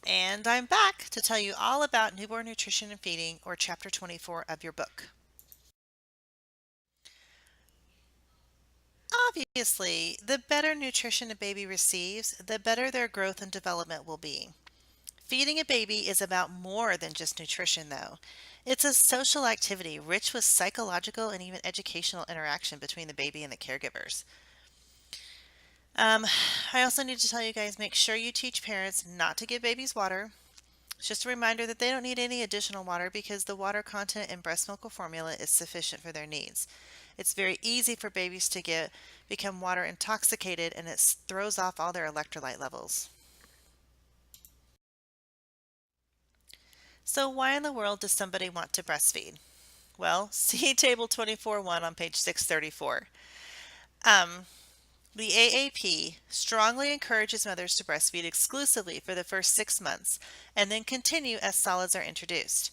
And I'm back to tell you all about newborn nutrition and feeding, or chapter 24 of your book. Obviously, the better nutrition a baby receives, the better their growth and development will be. Feeding a baby is about more than just nutrition, though. It's a social activity rich with psychological and even educational interaction between the baby and the caregivers. Um, I also need to tell you guys, make sure you teach parents not to give babies water. It's just a reminder that they don't need any additional water because the water content in breast milk or formula is sufficient for their needs. It's very easy for babies to become water intoxicated, and it throws off all their electrolyte levels. So why in the world does somebody want to breastfeed? Well, see Table 24.1 on page 634. Um, the AAP strongly encourages mothers to breastfeed exclusively for the first 6 months and then continue as solids are introduced.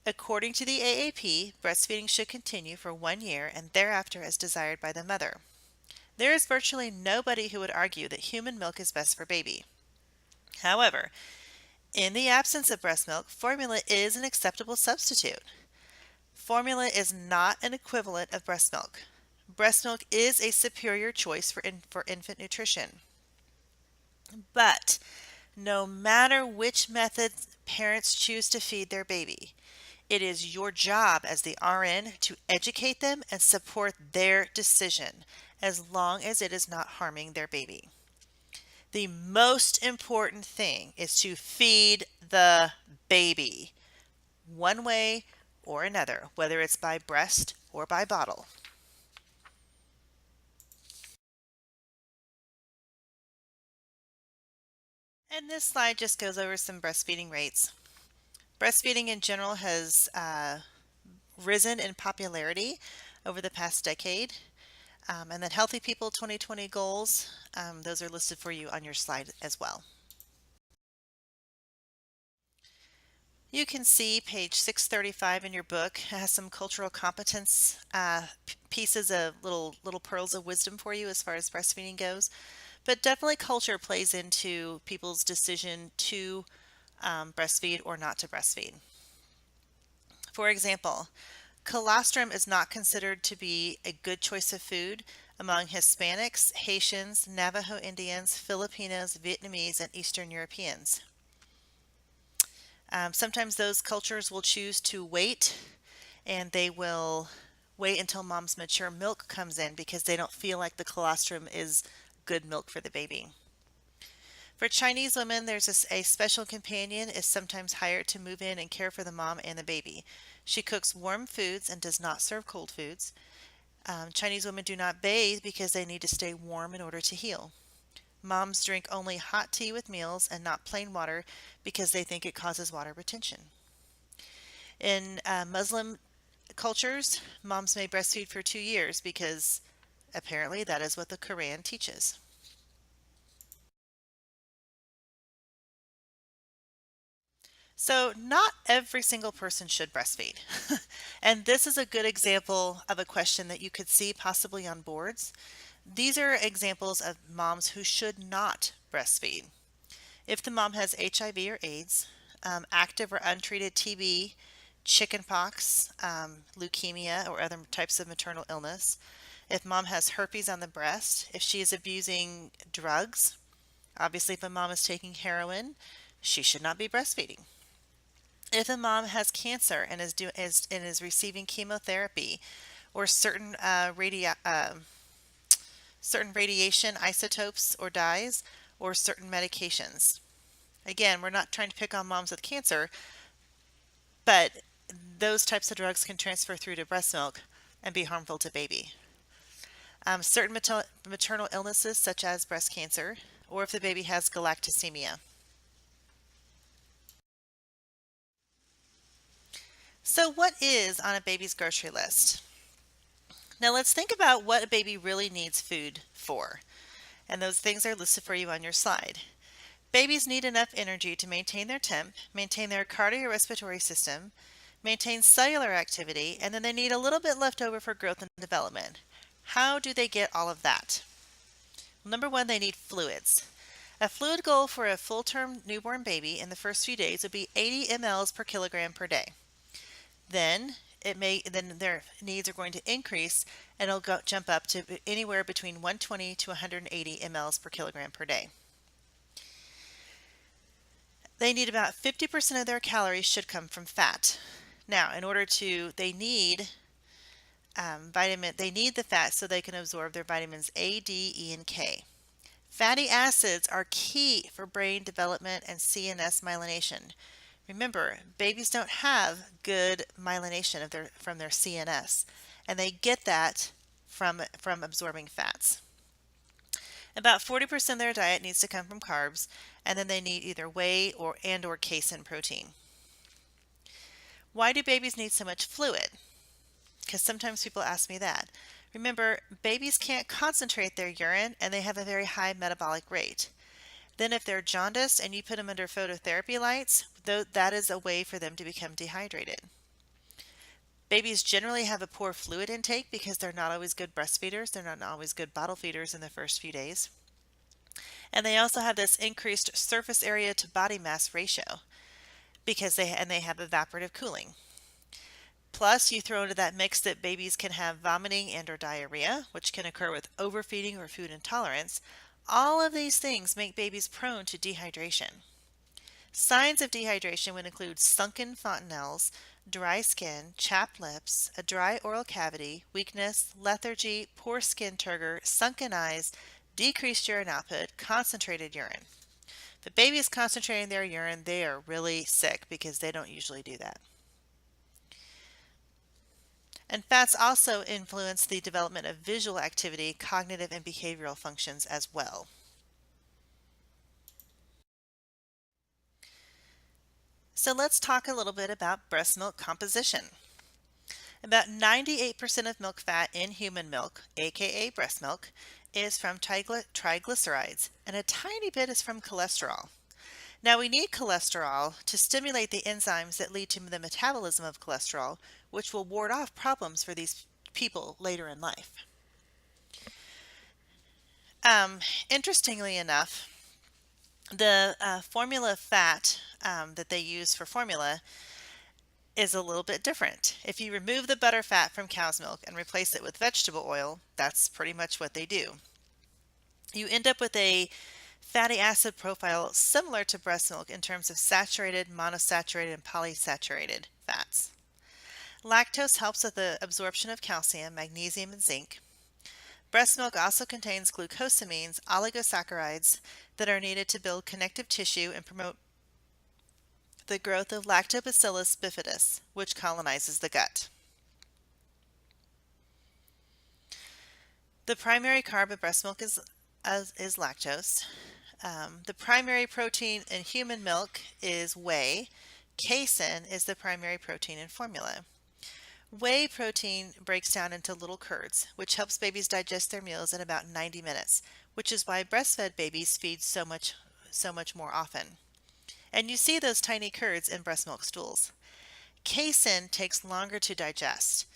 According to the AAP, breastfeeding should continue for 1 year and thereafter as desired by the mother. There is virtually nobody who would argue that human milk is best for baby. However, in the absence of breast milk, formula is an acceptable substitute. Formula is not an equivalent of breast milk. Breast milk is a superior choice for infant nutrition. But no matter which method parents choose to feed their baby, it is your job as the RN to educate them and support their decision as long as it is not harming their baby. The most important thing is to feed the baby one way or another, whether it's by breast or by bottle. And this slide just goes over some breastfeeding rates. Breastfeeding in general has risen in popularity over the past decade. And then Healthy People 2020 goals, those are listed for you on your slide as well. You can see page 635 in your book has some cultural competence pieces of little pearls of wisdom for you as far as breastfeeding goes. But definitely culture plays into people's decision to breastfeed or not to breastfeed. For example, colostrum is not considered to be a good choice of food among Hispanics, Haitians, Navajo Indians, Filipinos, Vietnamese, and Eastern Europeans. Sometimes those cultures will choose to wait, and they will wait until mom's mature milk comes in because they don't feel like the colostrum is good milk for the baby. For Chinese women, there's a special companion is sometimes hired to move in and care for the mom and the baby. She cooks warm foods and does not serve cold foods. Chinese women do not bathe because they need to stay warm in order to heal. Moms drink only hot tea with meals and not plain water because they think it causes water retention. In Muslim cultures, moms may breastfeed for 2 years because apparently that is what the Quran teaches. So, not every single person should breastfeed. And this is a good example of a question that you could see possibly on boards. These are examples of moms who should not breastfeed. If the mom has HIV or AIDS, active or untreated TB, chickenpox, leukemia, or other types of maternal illness, if mom has herpes on the breast, if she is abusing drugs, obviously if a mom is taking heroin, she should not be breastfeeding. If a mom has cancer and is receiving chemotherapy or certain radiation isotopes or dyes or certain medications. Again, we're not trying to pick on moms with cancer, but those types of drugs can transfer through to breast milk and be harmful to baby. Certain maternal illnesses such as breast cancer, or if the baby has galactosemia. So what is on a baby's grocery list? Now let's think about what a baby really needs food for. And those things are listed for you on your slide. Babies need enough energy to maintain their temp, maintain their cardiorespiratory system, maintain cellular activity, and then they need a little bit left over for growth and development. How do they get all of that? Well, number one, they need fluids. A fluid goal for a full-term newborn baby in the first few days would be 80 mLs per kilogram per day. Then their needs are going to increase and it'll jump up to anywhere between 120 to 180 mLs per kilogram per day. They need about 50% of their calories should come from fat. Now, they need they need the fat so they can absorb their vitamins A, D, E, and K. Fatty acids are key for brain development and CNS myelination. Remember, babies don't have good myelination from their CNS, and they get that from absorbing fats. About 40% of their diet needs to come from carbs, and then they need either whey or casein protein. Why do babies need so much fluid? Because sometimes people ask me that. Remember, babies can't concentrate their urine and they have a very high metabolic rate. Then if they're jaundiced and you put them under phototherapy lights, that is a way for them to become dehydrated. Babies generally have a poor fluid intake because they're not always good breastfeeders. They're not always good bottle feeders in the first few days. And they also have this increased surface area to body mass ratio because they have evaporative cooling. Plus, you throw into that mix that babies can have vomiting and or diarrhea, which can occur with overfeeding or food intolerance. All of these things make babies prone to dehydration. Signs of dehydration would include sunken fontanelles, dry skin, chapped lips, a dry oral cavity, weakness, lethargy, poor skin turgor, sunken eyes, decreased urine output, concentrated urine. If a baby is concentrating their urine, they are really sick because they don't usually do that. And fats also influence the development of visual activity, cognitive and behavioral functions as well. So let's talk a little bit about breast milk composition. About 98% of milk fat in human milk, aka breast milk, is from triglycerides, and a tiny bit is from cholesterol. Now we need cholesterol to stimulate the enzymes that lead to the metabolism of cholesterol, which will ward off problems for these people later in life. Interestingly enough, the formula fat that they use for formula is a little bit different. If you remove the butter fat from cow's milk and replace it with vegetable oil, that's pretty much what they do. You end up with a fatty acid profile similar to breast milk in terms of saturated, monosaturated, and polysaturated fats. Lactose helps with the absorption of calcium, magnesium, and zinc. Breast milk also contains glucosamines, oligosaccharides that are needed to build connective tissue and promote the growth of Lactobacillus bifidus, which colonizes the gut. The primary carb of breast milk is lactose. The primary protein in human milk is whey. Casein is the primary protein in formula. Whey protein breaks down into little curds, which helps babies digest their meals in about 90 minutes, which is why breastfed babies feed so much more often. And you see those tiny curds in breast milk stools. Casein takes longer to digest.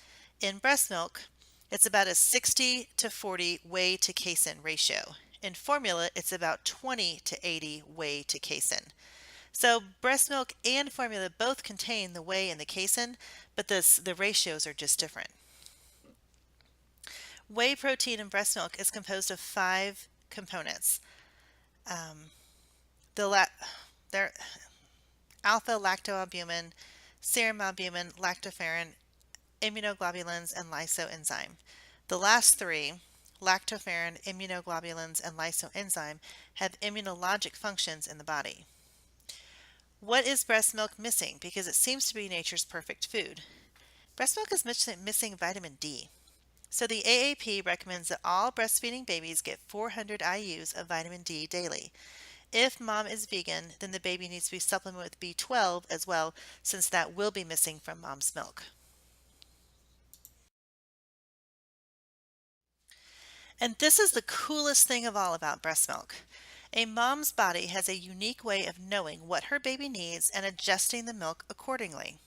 In breast milk, it's about a 60 to 40 whey to casein ratio. In formula, it's about 20 to 80 whey to casein. So breast milk and formula both contain the whey and the casein, but the ratios are just different. Whey protein in breast milk is composed of 5 components. They're alpha-lactoalbumin, serum albumin, lactoferrin, immunoglobulins, and lysoenzyme. The last 3, lactoferrin, immunoglobulins, and lysoenzyme, have immunologic functions in the body. What is breast milk missing? Because it seems to be nature's perfect food. Breast milk is missing vitamin D. So the AAP recommends that all breastfeeding babies get 400 IUs of vitamin D daily. If mom is vegan, then the baby needs to be supplemented with B12 as well, since that will be missing from mom's milk. And this is the coolest thing of all about breast milk. A mom's body has a unique way of knowing what her baby needs and adjusting the milk accordingly.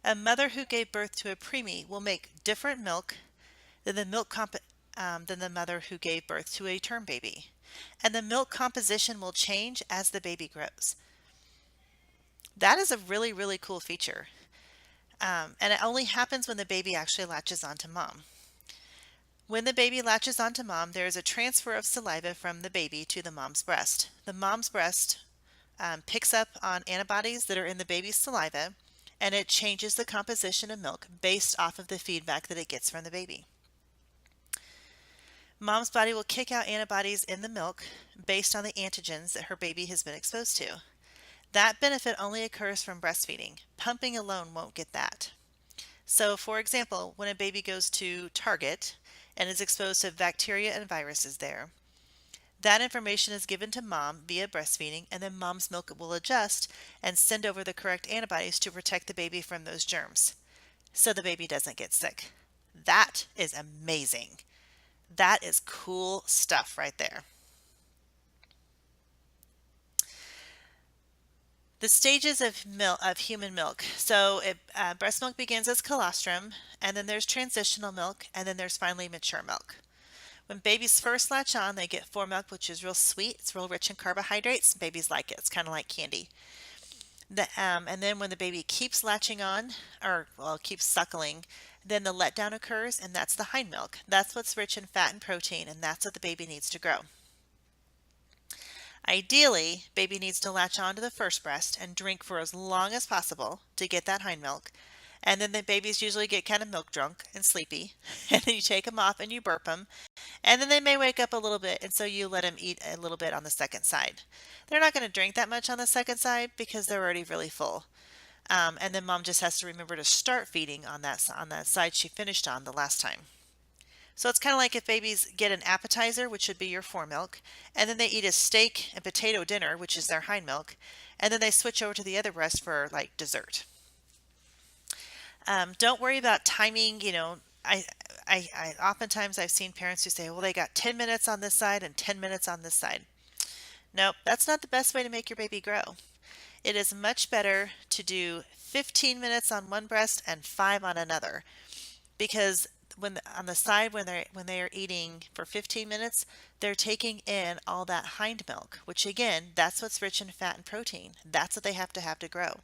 A mother who gave birth to a preemie will make different milk than the mother who gave birth to a term baby. and the milk composition will change as the baby grows. That is a really, really cool feature. And it only happens when the baby actually latches onto mom. When the baby latches onto mom, there is a transfer of saliva from the baby to the mom's breast. The mom's breast picks up on antibodies that are in the baby's saliva, and it changes the composition of milk based off of the feedback that it gets from the baby. Mom's body will kick out antibodies in the milk based on the antigens that her baby has been exposed to. That benefit only occurs from breastfeeding. Pumping alone won't get that. So, for example, when a baby goes to Target and is exposed to bacteria and viruses there, that information is given to mom via breastfeeding, and then mom's milk will adjust and send over the correct antibodies to protect the baby from those germs so the baby doesn't get sick. That is amazing. That is cool stuff right there. The stages of human milk. So breast milk begins as colostrum, and then there's transitional milk, and then there's finally mature milk. When babies first latch on, they get foremilk, which is real sweet. It's real rich in carbohydrates. Babies like it. It's kind of like candy. And then when the baby keeps latching on, or well, keeps suckling, then the letdown occurs, and that's the hind milk. That's what's rich in fat and protein, and that's what the baby needs to grow. Ideally, baby needs to latch on to the first breast and drink for as long as possible to get that hind milk. And then the babies usually get kind of milk drunk and sleepy. And then you take them off and you burp them. And then they may wake up a little bit, and so you let them eat a little bit on the second side. They're not going to drink that much on the second side because they're already really full. And then mom just has to remember to start feeding on that side she finished on the last time. So it's kind of like if babies get an appetizer, which would be your foremilk, and then they eat a steak and potato dinner, which is their hind milk, and then they switch over to the other breast for like dessert. Don't worry about timing. I oftentimes I've seen parents who say, well, they got 10 minutes on this side and 10 minutes on this side. Nope, that's not the best way to make your baby grow. It is much better to do 15 minutes on one breast and 5 on another, because on the side when they are eating for 15 minutes, they're taking in all that hind milk, which again, that's what's rich in fat and protein. That's what they have to grow.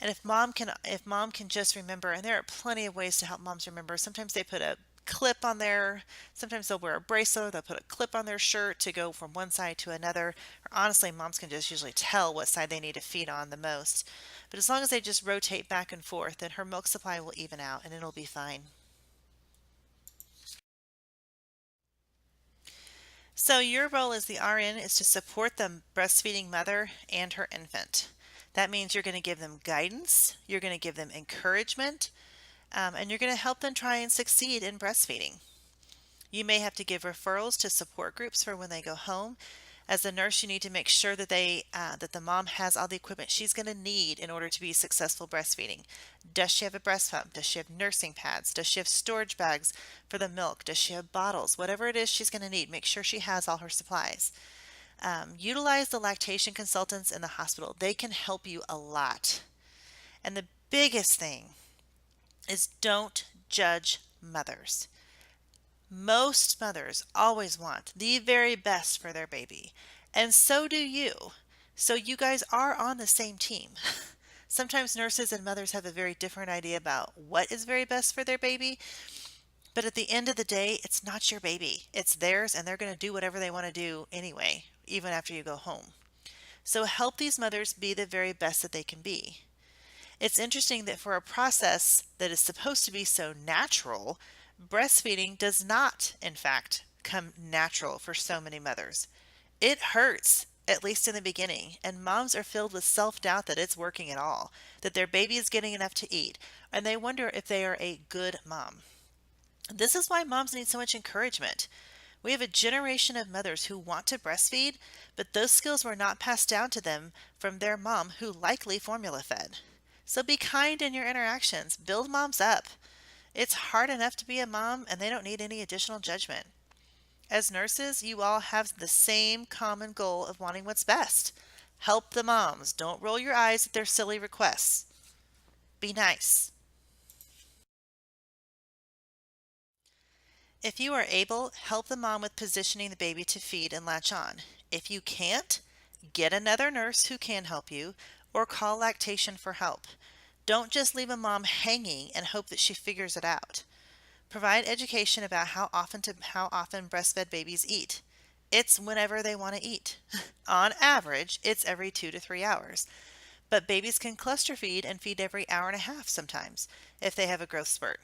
And if mom can just remember, and there are plenty of ways to help moms remember. Sometimes they put a clip on their, sometimes they'll wear a bracelet, they'll put a clip on their shirt to go from one side to another. Or honestly, moms can just usually tell what side they need to feed on the most. But as long as they just rotate back and forth, then her milk supply will even out and it'll be fine. So your role as the RN is to support the breastfeeding mother and her infant. That means you're going to give them guidance, you're going to give them encouragement, and you're going to help them try and succeed in breastfeeding. You may have to give referrals to support groups for when they go home. As a nurse, you need to make sure that that the mom has all the equipment she's going to need in order to be successful breastfeeding. Does she have a breast pump? Does she have nursing pads? Does she have storage bags for the milk? Does she have bottles? Whatever it is she's going to need, make sure she has all her supplies. Utilize the lactation consultants in the hospital. They can help you a lot. And the biggest thing is don't judge mothers. Most mothers always want the very best for their baby, and so do you. So you guys are on the same team. Sometimes nurses and mothers have a very different idea about what is very best for their baby, but at the end of the day, it's not your baby. It's theirs, and they're going to do whatever they want to do anyway, even after you go home. So help these mothers be the very best that they can be. It's interesting that for a process that is supposed to be so natural, breastfeeding does not, in fact, come natural for so many mothers. It hurts, at least in the beginning, and moms are filled with self-doubt that it's working at all, that their baby is getting enough to eat, and they wonder if they are a good mom. This is why moms need so much encouragement. We have a generation of mothers who want to breastfeed, but those skills were not passed down to them from their mom, who likely formula fed. So be kind in your interactions. Build moms up. It's hard enough to be a mom, and they don't need any additional judgment. As nurses, you all have the same common goal of wanting what's best. Help the moms. Don't roll your eyes at their silly requests. Be nice. If you are able, help the mom with positioning the baby to feed and latch on. If you can't, get another nurse who can help you or call lactation for help. Don't just leave a mom hanging and hope that she figures it out. Provide education about how often breastfed babies eat. It's whenever they want to eat. On average, it's every 2 to 3 hours. But babies can cluster feed and feed every hour and a half sometimes if they have a growth spurt.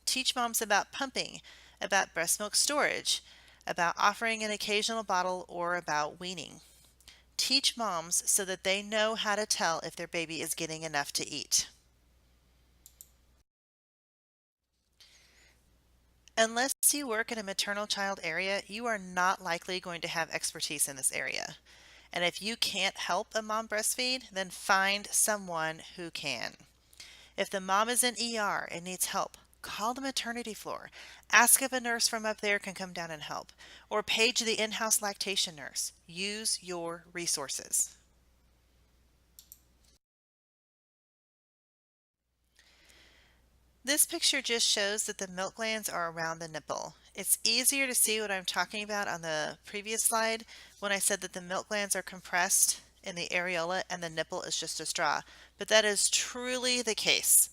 Teach moms about pumping, about breast milk storage, about offering an occasional bottle, or about weaning. Teach moms so that they know how to tell if their baby is getting enough to eat. Unless you work in a maternal child area, you are not likely going to have expertise in this area. And if you can't help a mom breastfeed, then find someone who can. If the mom is in ER and needs help, call the maternity floor. Ask if a nurse from up there can come down and help, or page the in-house lactation nurse. Use your resources. This picture just shows that the milk glands are around the nipple. It's easier to see what I'm talking about on the previous slide when I said that the milk glands are compressed in the areola and the nipple is just a straw. But that is truly the case.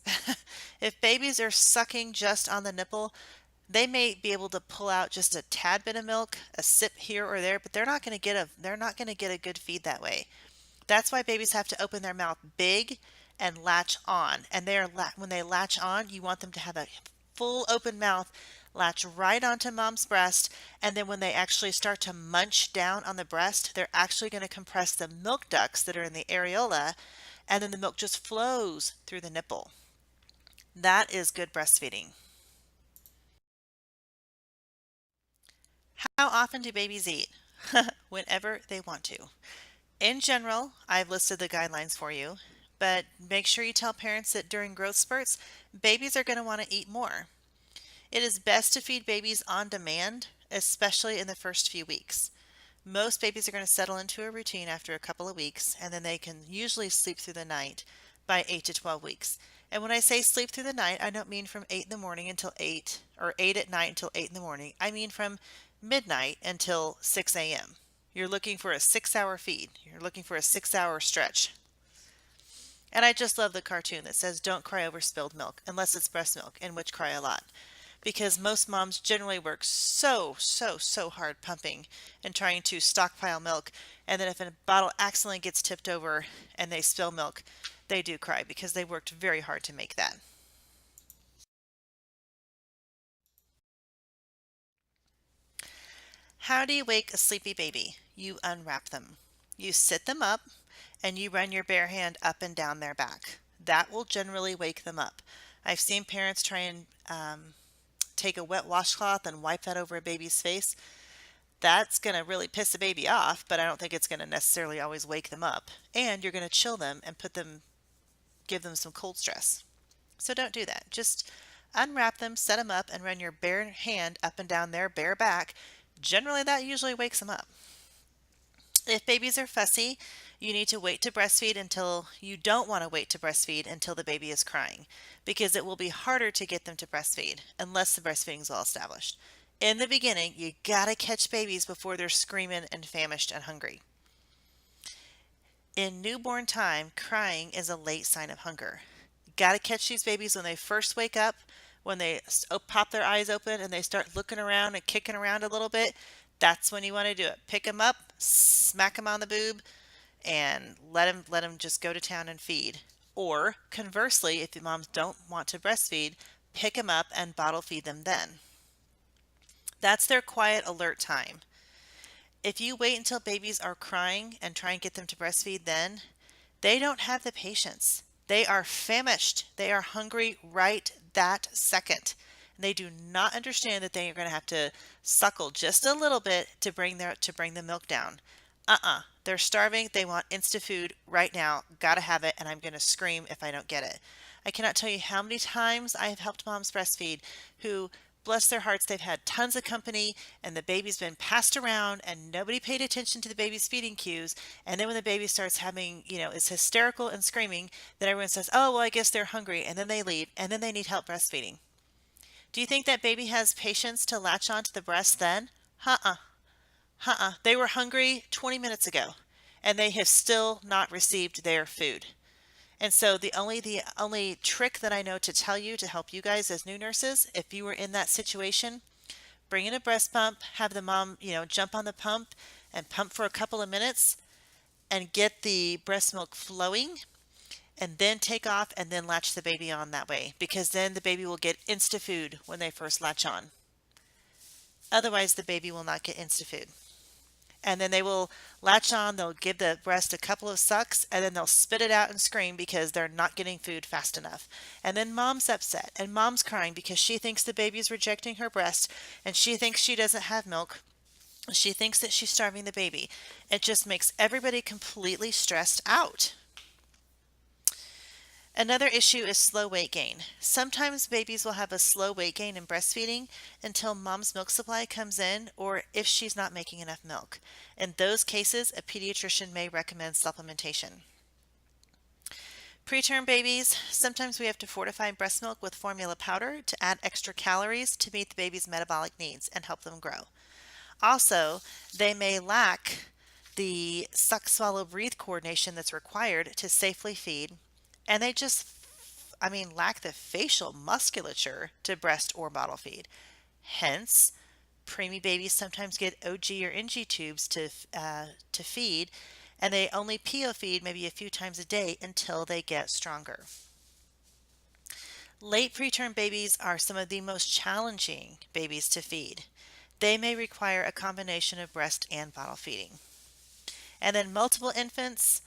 If babies are sucking just on the nipple, they may be able to pull out just a tad bit of milk, a sip here or there, but they're not going to get a good feed that way. That's why babies have to open their mouth big and latch on. And when they latch on, you want them to have a full open mouth, latch right onto mom's breast, and then when they actually start to munch down on the breast, they're actually going to compress the milk ducts that are in the areola, and then the milk just flows through the nipple. That is good breastfeeding. How often do babies eat? Whenever they want to. In general, I've listed the guidelines for you, but make sure you tell parents that during growth spurts, babies are going to want to eat more. It is best to feed babies on demand, especially in the first few weeks. Most babies are going to settle into a routine after a couple of weeks, and then they can usually sleep through the night by 8 to 12 weeks. And when I say sleep through the night, I don't mean from 8 in the morning until 8, or 8 at night until 8 in the morning. I mean from midnight until 6 a.m. You're looking for a 6-hour feed. You're looking for a 6-hour stretch. And I just love the cartoon that says, "Don't cry over spilled milk," unless it's breast milk, in which cry a lot. Because most moms generally work so hard pumping and trying to stockpile milk. And then if a bottle accidentally gets tipped over and they spill milk, they do cry because they worked very hard to make that. How do you wake a sleepy baby? You unwrap them. You sit them up and you run your bare hand up and down their back. That will generally wake them up. I've seen parents try and take a wet washcloth and wipe that over a baby's face. That's going to really piss a baby off, but I don't think it's going to necessarily always wake them up. And you're going to chill them and give them some cold stress. So don't do that. Just unwrap them, set them up, and run your bare hand up and down their bare back. Generally, that usually wakes them up. If babies are fussy, you need to wait to breastfeed until you don't want to wait to breastfeed until the baby is crying, because it will be harder to get them to breastfeed unless the breastfeeding is well established. In the beginning, you gotta catch babies before they're screaming and famished and hungry. In newborn time, crying is a late sign of hunger. You gotta catch these babies when they first wake up, when they pop their eyes open and they start looking around and kicking around a little bit. That's when you want to do it. Pick them up, smack them on the boob, and let them just go to town and feed. Or conversely, if the moms don't want to breastfeed, pick them up and bottle feed them then. That's their quiet alert time. If you wait until babies are crying and try and get them to breastfeed then, they don't have the patience. They are famished. They are hungry right that second. They do not understand that they are going to have to suckle just a little bit to bring the milk down. They're starving. They want instant food right now. Gotta have it, and I'm going to scream if I don't get it. I cannot tell you how many times I have helped moms breastfeed who, bless their hearts, they've had tons of company and the baby's been passed around and nobody paid attention to the baby's feeding cues. And then when the baby starts having, is hysterical and screaming, then everyone says, "Oh, well, I guess they're hungry." And then they leave and then they need help breastfeeding. Do you think that baby has patience to latch onto the breast then? Uh-uh. Uh-uh. They were hungry 20 minutes ago, and they have still not received their food. And so the only trick that I know to tell you to help you guys as new nurses, if you were in that situation, bring in a breast pump, have the mom, jump on the pump and pump for a couple of minutes and get the breast milk flowing, and then take off and then latch the baby on that way, because then the baby will get insta food when they first latch on. Otherwise, the baby will not get insta food. And then they will latch on, they'll give the breast a couple of sucks, and then they'll spit it out and scream because they're not getting food fast enough. And then mom's upset, and mom's crying because she thinks the baby's rejecting her breast, and she thinks she doesn't have milk. She thinks that she's starving the baby. It just makes everybody completely stressed out. Another issue is slow weight gain. Sometimes babies will have a slow weight gain in breastfeeding until mom's milk supply comes in, or if she's not making enough milk. In those cases, a pediatrician may recommend supplementation. Preterm babies, sometimes we have to fortify breast milk with formula powder to add extra calories to meet the baby's metabolic needs and help them grow. Also, they may lack the suck, swallow, breathe coordination that's required to safely feed, and they just, lack the facial musculature to breast or bottle feed. Hence, preemie babies sometimes get OG or NG tubes to feed, and they only PO feed maybe a few times a day until they get stronger. Late preterm babies are some of the most challenging babies to feed. They may require a combination of breast and bottle feeding. And then multiple infants,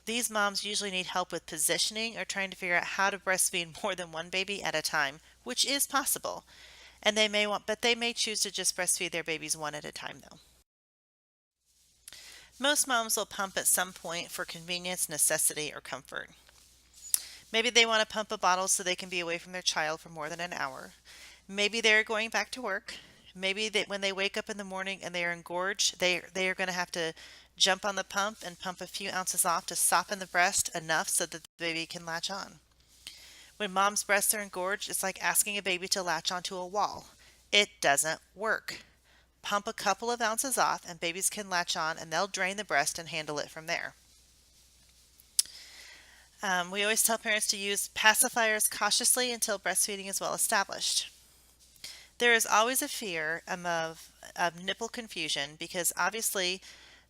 these moms usually need help with positioning or trying to figure out how to breastfeed more than one baby at a time, which is possible. And they may choose to just breastfeed their babies one at a time though. Most moms will pump at some point for convenience, necessity, or comfort. Maybe they want to pump a bottle so they can be away from their child for more than an hour. Maybe they're going back to work. Maybe when they wake up in the morning and they are engorged, they are going to have to jump on the pump and pump a few ounces off to soften the breast enough so that the baby can latch on. When mom's breasts are engorged, it's like asking a baby to latch onto a wall. It doesn't work. Pump a couple of ounces off and babies can latch on, and they'll drain the breast and handle it from there. We always tell parents to use pacifiers cautiously until breastfeeding is well established. There is always a fear of nipple confusion because obviously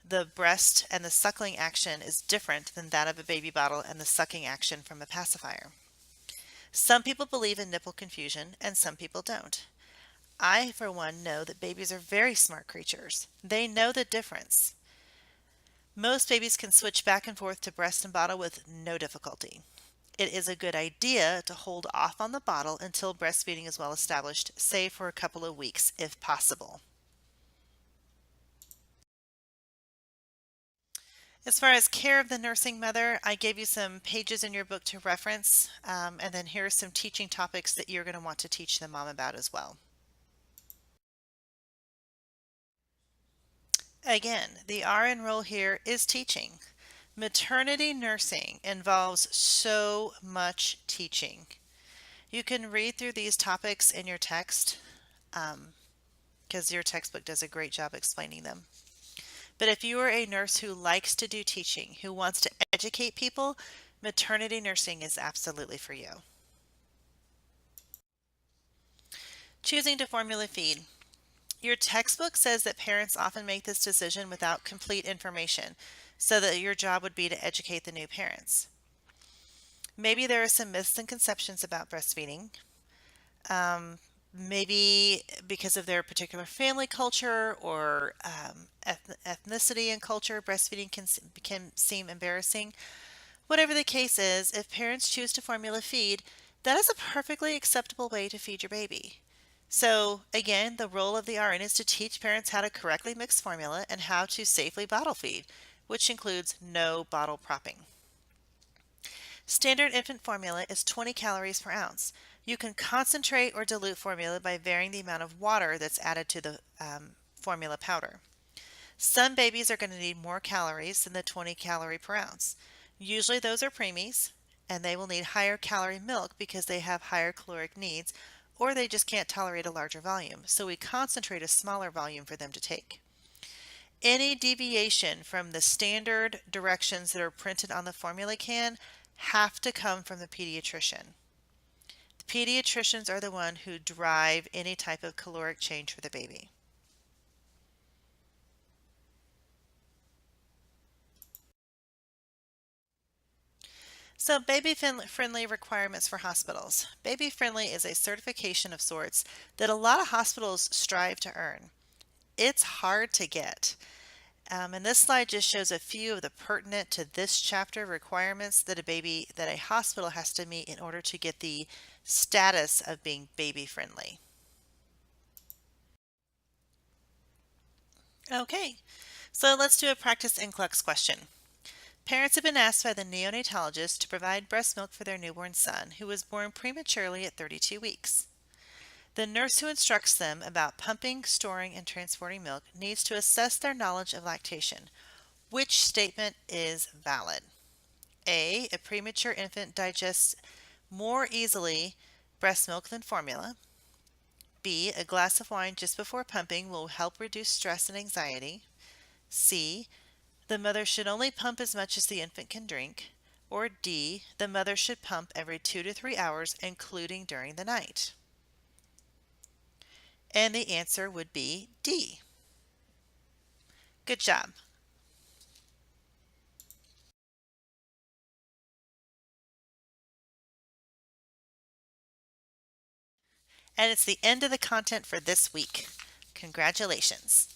the breast and the suckling action is different than that of a baby bottle and the sucking action from a pacifier. Some people believe in nipple confusion and some people don't. I, for one, know that babies are very smart creatures. They know the difference. Most babies can switch back and forth to breast and bottle with no difficulty. It is a good idea to hold off on the bottle until breastfeeding is well established, say for a couple of weeks if possible. As far as care of the nursing mother, I gave you some pages in your book to reference, and then here are some teaching topics that you're going to want to teach the mom about as well. Again, the RN role here is teaching. Maternity nursing involves so much teaching. You can read through these topics in your text because your textbook does a great job explaining them. But if you are a nurse who likes to do teaching, who wants to educate people, maternity nursing is absolutely for you. Choosing to formula feed. Your textbook says that parents often make this decision without complete information, so that your job would be to educate the new parents. Maybe there are some myths and conceptions about breastfeeding. Maybe because of their particular family culture or ethnicity and culture, breastfeeding can seem embarrassing. Whatever the case is, if parents choose to formula feed, that is a perfectly acceptable way to feed your baby. So again, the role of the RN is to teach parents how to correctly mix formula and how to safely bottle feed, which includes no bottle propping. Standard infant formula is 20 calories per ounce. You can concentrate or dilute formula by varying the amount of water that's added to the formula powder. Some babies are going to need more calories than the 20 calorie per ounce. Usually those are preemies, and they will need higher calorie milk because they have higher caloric needs, or they just can't tolerate a larger volume, so we concentrate a smaller volume for them to take. Any deviation from the standard directions that are printed on the formula can have to come from the pediatrician. The pediatricians are the one who drive any type of caloric change for the baby. So baby-friendly requirements for hospitals. Baby-friendly is a certification of sorts that a lot of hospitals strive to earn. It's hard to get. And this slide just shows a few of the pertinent to this chapter requirements that a hospital has to meet in order to get the status of being baby friendly. Okay, so let's do a practice NCLEX question. Parents have been asked by the neonatologist to provide breast milk for their newborn son, who was born prematurely at 32 weeks. The nurse who instructs them about pumping, storing, and transporting milk needs to assess their knowledge of lactation. Which statement is valid? A premature infant digests more easily breast milk than formula. B, a glass of wine just before pumping will help reduce stress and anxiety. C, the mother should only pump as much as the infant can drink. Or D, the mother should pump every 2 to 3 hours, including during the night. And the answer would be D. Good job. And it's the end of the content for this week. Congratulations.